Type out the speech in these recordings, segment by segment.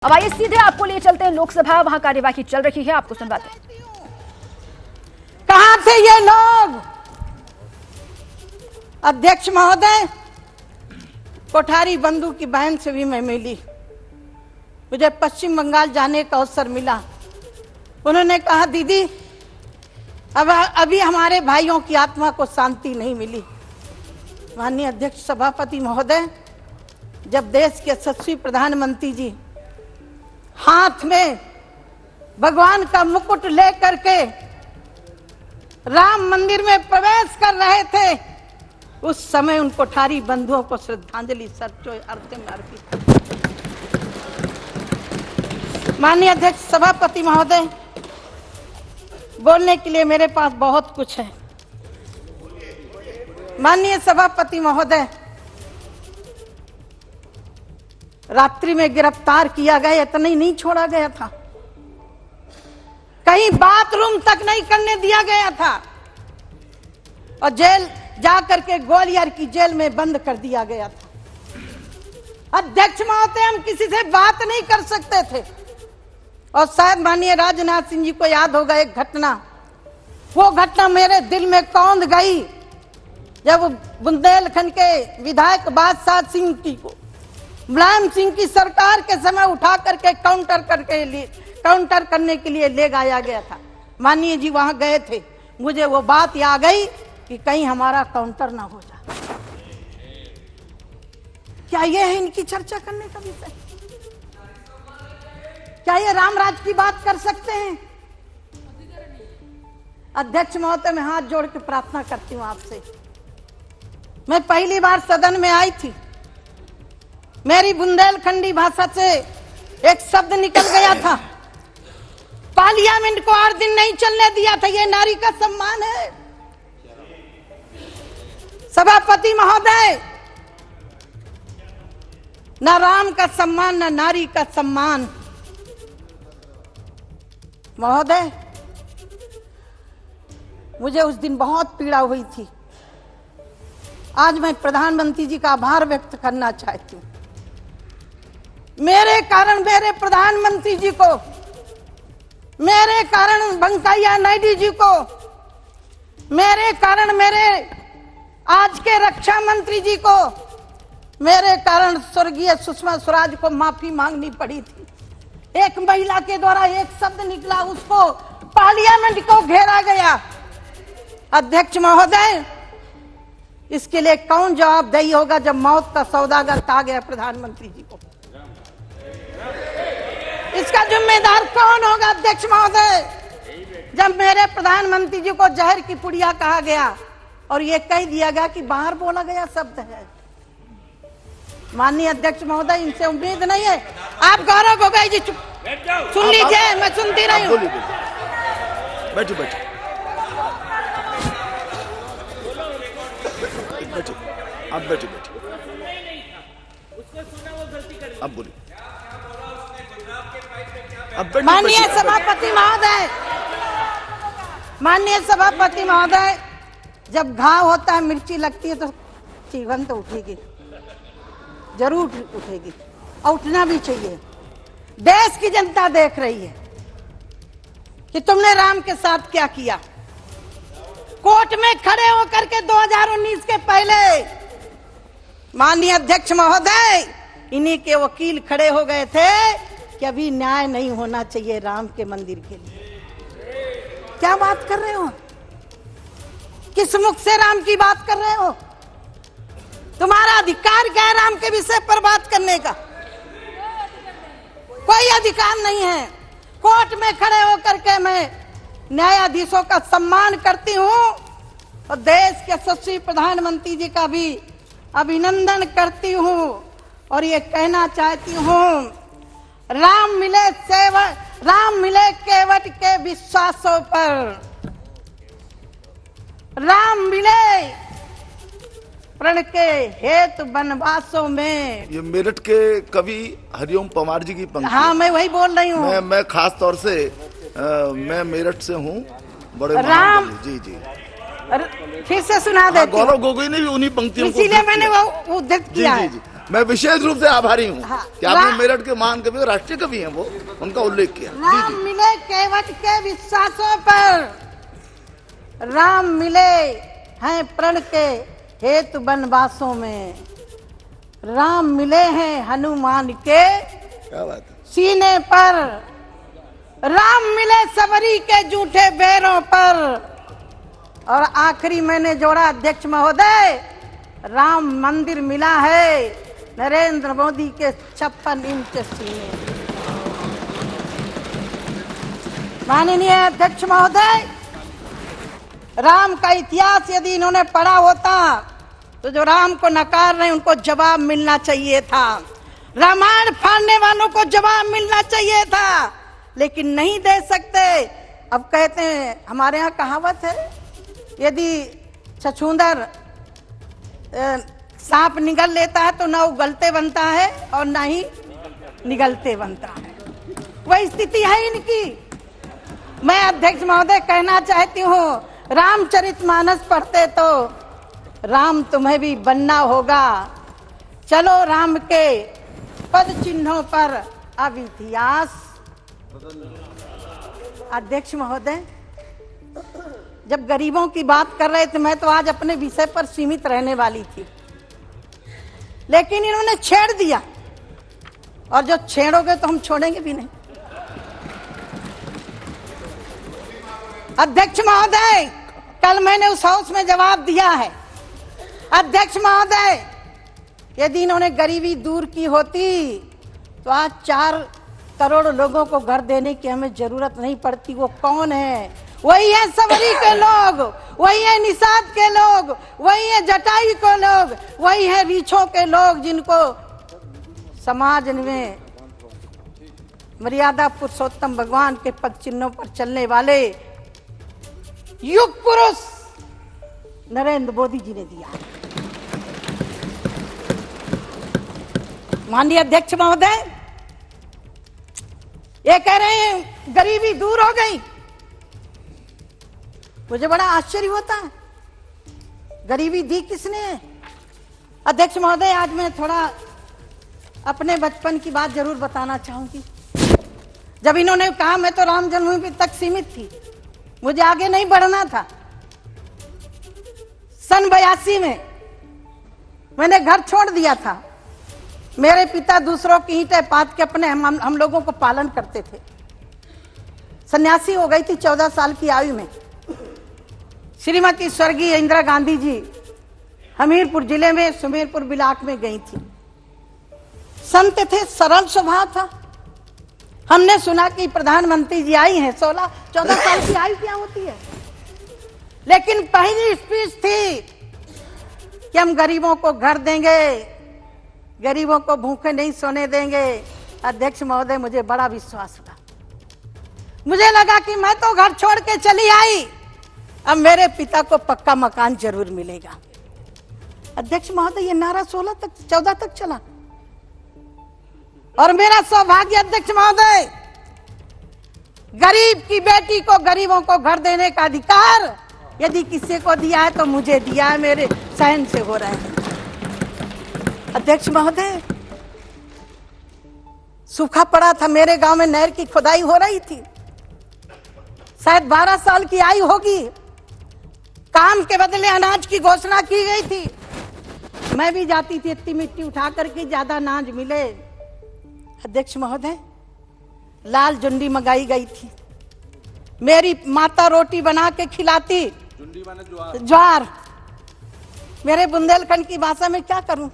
अब आइए सीधे आपको लिए चलते हैं लोकसभा, वहां कार्यवाही चल रही है, आपको सुनवाते हैं। कहां थे ये लोग? अध्यक्ष महोदय, कोठारी बंधु की बहन से भी मैं मिली, मुझे पश्चिम बंगाल जाने का अवसर मिला। उन्होंने कहा दीदी अभी हमारे भाइयों की आत्मा को शांति नहीं मिली। माननीय अध्यक्ष सभापति महोदय, जब देश के यशस्वी प्रधानमंत्री जी हाथ में भगवान का मुकुट लेकर के राम मंदिर में प्रवेश कर रहे थे, उस समय उन कोठारी बंधुओं को श्रद्धांजलि अर्पित। माननीय अध्यक्ष सभापति महोदय, बोलने के लिए मेरे पास बहुत कुछ है। माननीय सभापति महोदय, रात्रि में गिरफ्तार किया गया, इतना ही नहीं छोड़ा गया था, कहीं बाथरूम तक नहीं करने दिया गया था और जेल जाकर के ग्वालियर की जेल में बंद कर दिया गया था। अध्यक्ष महोदय, हम किसी से बात नहीं कर सकते थे और शायद माननीय राजनाथ सिंह जी को याद होगा एक घटना, वो घटना मेरे दिल में कौंध गई जब बुंदेलखंड के विधायक बादशाह सिंह की को मुलायम सिंह की सरकार के समय उठा करके काउंटर करने के लिए ले जाया गया था। माननीय जी वहां गए थे, मुझे वो बात याद गई कि कहीं हमारा काउंटर ना हो जाए। क्या ये है इनकी चर्चा करने का विषय? क्या ये रामराज की बात कर सकते हैं? अध्यक्ष महोदय, मैं हाथ जोड़ के प्रार्थना करती हूं आपसे। मैं पहली बार सदन में आई थी, मेरी बुंदेलखंडी भाषा से एक शब्द निकल गया था, पार्लियामेंट को 8 दिन नहीं चलने दिया था। ये नारी का सम्मान है। सभापति महोदय, न राम का सम्मान न नारी का सम्मान। महोदय, मुझे उस दिन बहुत पीड़ा हुई थी। आज मैं प्रधानमंत्री जी का आभार व्यक्त करना चाहती हूं। मेरे कारण मेरे प्रधानमंत्री जी को, मेरे कारण वेंकैया नायडू जी को, मेरे कारण मेरे आज के रक्षा मंत्री जी को, मेरे कारण स्वर्गीय सुषमा स्वराज को माफी मांगनी पड़ी थी। एक महिला के द्वारा एक शब्द निकला, उसको पार्लियामेंट को घेरा गया। अध्यक्ष महोदय, इसके लिए कौन जवाबदेही होगा जब मौत का सौदागर कहा गया प्रधानमंत्री जी को? इसका जिम्मेदार कौन होगा? अध्यक्ष महोदय, जब मेरे प्रधानमंत्री जी को जहर की पुड़िया कहा गया और ये कह दिया गया कि बाहर बोला गया शब्द है। माननीय अध्यक्ष महोदय, इनसे उम्मीद नहीं है। आप गौरव गोगोई जी सुन लीजिए, मैं सुनती रही हूँ। बैठो बैठो, आप बैठो बैठो, अब बोलिए। माननीय सभापति महोदय, माननीय सभापति महोदय, जब घाव होता है, मिर्ची लगती है तो जीवन तो उठेगी, जरूर उठेगी और उठना भी चाहिए। देश की जनता देख रही है कि तुमने राम के साथ क्या किया। कोर्ट में खड़े होकर के 2019 के पहले माननीय अध्यक्ष महोदय, इन्हीं के वकील खड़े हो गए थे कि अभी न्याय नहीं होना चाहिए राम के मंदिर के लिए। क्या बात कर रहे हो? किस मुख से राम की बात कर रहे हो? तुम्हारा अधिकार क्या है राम के विषय पर बात करने का? कोई अधिकार नहीं है। कोर्ट में खड़े होकर के मैं न्यायाधीशों का सम्मान करती हूं और देश के यशस्वी प्रधानमंत्री जी का भी अभिनंदन करती हूं और ये कहना चाहती हूं, राम मिले केवट के विश्वासों पर, राम मिले प्रण के हेतु वनवासों में। ये मेरठ के कवि हरिओम पंवार जी की पंक्ति। हाँ, मैं वही बोल रही हूँ। मैं खास तौर से मैं मेरठ से हूँ। बड़े राम, जी जी, फिर से सुना देती हूँ। गौरव गोगोई ने भी उन्हीं पंक्तियों को, इसीलिए मैंने वो उद्धृत किया है। मैं विशेष रूप से आभारी हूँ हाँ। कि आपने मेरठ के महान कवि और राष्ट्रीय कवि हैं वो, उनका उल्लेख किया। राम मिले केवट के विश्वासों पर, राम मिले हैं प्रण के हेतु वनवासों में, राम मिले हैं हनुमान के क्या बात है। सीने पर, राम मिले सबरी के जूठे बैरों पर। और आखिरी मैंने जोड़ा अध्यक्ष महोदय, राम मंदिर मिला है नरेंद्र मोदी के 56 इंच सीने। माननीय अध्यक्ष महोदय, राम का इतिहास यदि इन्होंने पढ़ा होता तो जो राम को नकार रहे उनको जवाब मिलना चाहिए था, रामायण फाड़ने वालों को जवाब मिलना चाहिए था, लेकिन नहीं दे सकते। अब कहते हैं, हमारे यहाँ कहावत है, यदि छछूंदर सांप निगल लेता है तो ना उगलते बनता है और ना ही निगलते बनता है। वही स्थिति है इनकी। मैं अध्यक्ष महोदय कहना चाहती हूँ, रामचरितमानस पढ़ते तो राम तुम्हें भी बनना होगा। चलो राम के पद चिन्हों पर अब इतिहास। अध्यक्ष महोदय, जब गरीबों की बात कर रहे थे, मैं तो आज अपने विषय पर सीमित रहने वाली थी, लेकिन इन्होंने छेड़ दिया, और जो छेड़ोगे तो हम छोड़ेंगे भी नहीं। अध्यक्ष महोदय, कल मैंने उस हाउस में जवाब दिया है। अध्यक्ष महोदय, यदि इन्होंने गरीबी दूर की होती तो आज 4 करोड़ लोगों को घर देने की हमें जरूरत नहीं पड़ती। वो कौन है? वही है सबरी के लोग, वही है निषाद के लोग, वही है जटाई के लोग, वही है रीछों के लोग, जिनको समाज में मर्यादा पुरुषोत्तम भगवान के पद चिन्हों पर चलने वाले युग पुरुष नरेंद्र मोदी जी ने दिया। माननीय अध्यक्ष महोदय, ये कह रहे हैं गरीबी दूर हो गई। मुझे बड़ा आश्चर्य होता है, गरीबी दी किसने? अध्यक्ष महोदय, आज मैं थोड़ा अपने बचपन की बात जरूर बताना चाहूंगी। जब इन्होंने कहा मैं तो राम जन्मभूमि तक सीमित थी, मुझे आगे नहीं बढ़ना था। सन 82 में मैंने घर छोड़ दिया था। मेरे पिता दूसरों की ईंटें पात के अपने हम लोगों को पालन करते थे। सन्यासी हो गई थी 14 साल की आयु में। श्रीमती स्वर्गीय इंदिरा गांधी जी हमीरपुर जिले में सुमेरपुर ब्लॉक में गई थी। संत थे, सरल स्वभाव था। हमने सुना कि प्रधानमंत्री जी आई हैं, 16-14 साल की आयु क्या होती है, लेकिन पहली स्पीच थी कि हम गरीबों को घर देंगे, गरीबों को भूखे नहीं सोने देंगे। अध्यक्ष महोदय, मुझे बड़ा विश्वास हुआ। मुझे लगा कि मैं तो घर छोड़ के चली आई, अब मेरे पिता को पक्का मकान जरूर मिलेगा। अध्यक्ष महोदय, ये नारा 14 तक चला, और मेरा सौभाग्य अध्यक्ष महोदय, गरीब की बेटी को, गरीबों को घर देने का अधिकार यदि किसी को दिया है तो मुझे दिया है, मेरे सहन से हो रहा है। अध्यक्ष महोदय, सूखा पड़ा था, मेरे गांव में नहर की खुदाई हो रही थी, शायद 12 साल की आयु होगी। काम के बदले अनाज की घोषणा की गई थी। मैं भी जाती थी इतनी मिट्टी उठा करके, ज्यादा अनाज मिले। अध्यक्ष महोदय, लाल जुंडी मंगाई गई थी। मेरी माता रोटी बना के खिलाती, जुंडी माने ज्वार। मेरे बुंदेलखंड की भाषा में क्या करूं,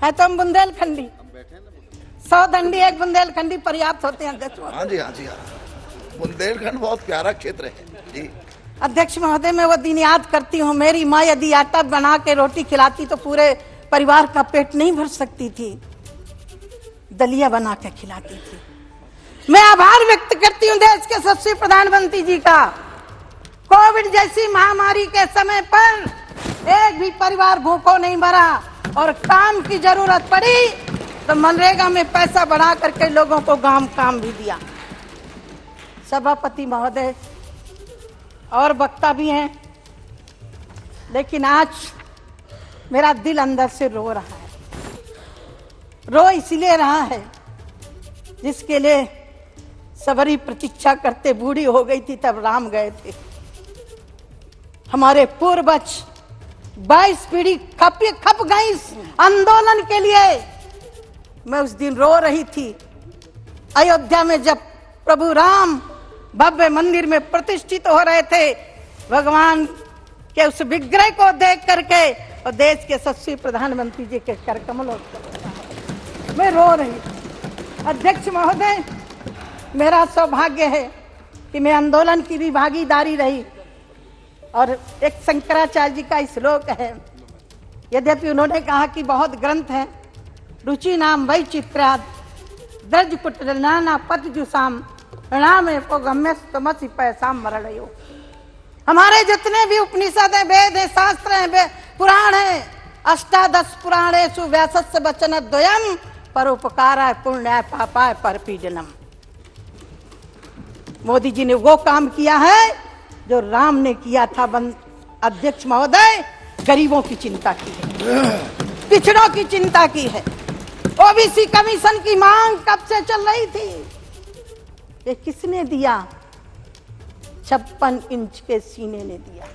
है तो हम बुंदेलखंडी। 100 दंडी एक बुंदेलखंडी पर्याप्त होते हैं अध्यक्ष महोदय। हाँ जी, हाँ जी, हाँ। बुंदेलखंड बहुत प्यारा क्षेत्र है जी। अध्यक्ष महोदय, मैं वो दिन याद करती हूँ, मेरी माँ यदि आटा बना के रोटी खिलाती तो पूरे परिवार का पेट नहीं भर सकती थी, दलिया बना के खिलाती थी। मैं आभार व्यक्त करती हूँ देश के यशस्वी प्रधानमंत्री जी का। कोविड जैसी महामारी के समय पर एक भी परिवार भूखों नहीं मरा, और काम की जरूरत पड़ी तो मनरेगा में पैसा बढ़ा करके लोगों को काम भी दिया। सभापति महोदय और वक्ता भी हैं, लेकिन आज मेरा दिल अंदर से रो रहा है। रो इसलिए रहा है जिसके लिए सबरी प्रतीक्षा करते बूढ़ी हो गई थी तब राम गए थे। हमारे पूर्वज 22 पीढ़ी खप गई इस आंदोलन के लिए। मैं उस दिन रो रही थी अयोध्या में जब प्रभु राम भव्य मंदिर में प्रतिष्ठित हो रहे थे, भगवान के उस विग्रह को देख करके और देश के यशस्वी प्रधानमंत्री जी के कर कमलों को मैं रो रही। अध्यक्ष महोदय, मेरा सौभाग्य है कि मैं आंदोलन की भी भागीदारी रही और एक शंकराचार्य जी का श्लोक है, यद्यपि उन्होंने कहा कि बहुत ग्रंथ हैं, रुचि नाम वै चित्राद द्रज कुट नाना पद जुसाम प्रणाम गम्यस्तमसि पैसाम मरणयो। हमारे जितने भी उपनिषद हैं, वेद हैं, शास्त्र हैं, पुराण हैं, अष्टादश पुराणेषु व्यासस्य वचन द्वयम परोपकाराय पुण्याय पापाय परपीडनम। मोदी जी ने वो काम किया है जो राम ने किया था। अध्यक्ष महोदय, गरीबों की चिंता की है, पिछड़ों की चिंता की है। ओबीसी कमीशन की मांग कब से चल रही थी, ये किसने दिया? 56 इंच के सीने ने दिया।